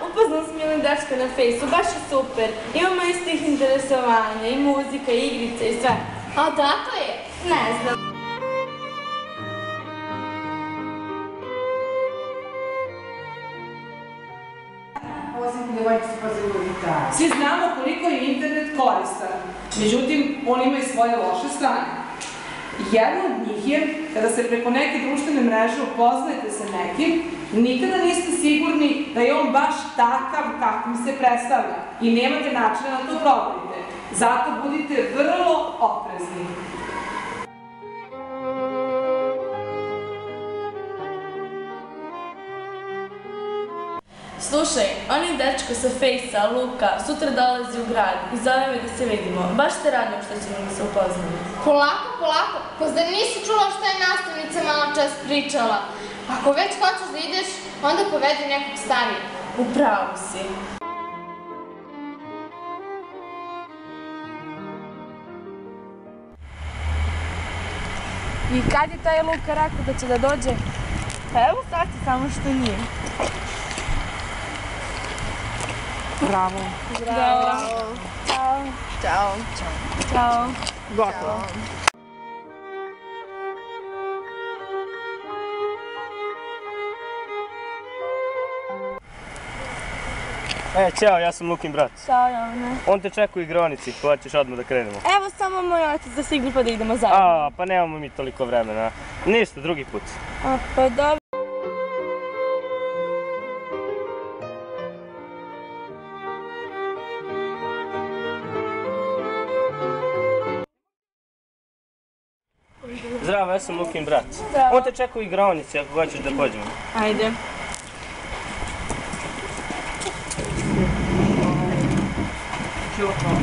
Upoznala sam jedan dečka na fejsu, baš je super. Imamo istih interesovanja, i muzika, i igrice, i sve. A odakle je? Ne znam. Svi znamo koliko je internet koristan, međutim, on ima i svoje loše strane. Jedna od njih je, kada se preko neke društvene mreže upoznajete sa nekim, nikada niste sigurni da je on baš takav kakvim se predstavlja i nemate načina da to proverite. Zato budite vrlo oprezni. Slušaj, on je dečko sa fejsa, Luka, sutra dolazi u grad i zove me da se vidimo. Baš te radim što ćemo da se upoznamo. Polako, polako, pa zar nisi čula što je nastavnica malo čas pričala? Ako već hoćeš da ideš, onda povedi nekog starijeg. U pravu si. I kad je taj Luka rekao da će da dođe? Pa evo sad si, samo što nije. Bravo. Bravo. Ćao. Ćao. Ćao. Gotovo. Ćao, ja sam Lukin brat. Ćao, Jovane. On te čeka u igronici, hoćeš odmah da krenemo. Evo samo moj otac da stignu pa da idemo zajedno. Pa nemamo mi toliko vremena. Ništa, drugi put. Pa dobro. Zdravo, ja sam Lukin brat. Zdravo. On te čeka u igronici, ako hoćeš da pođemo. Ajde. Ćao.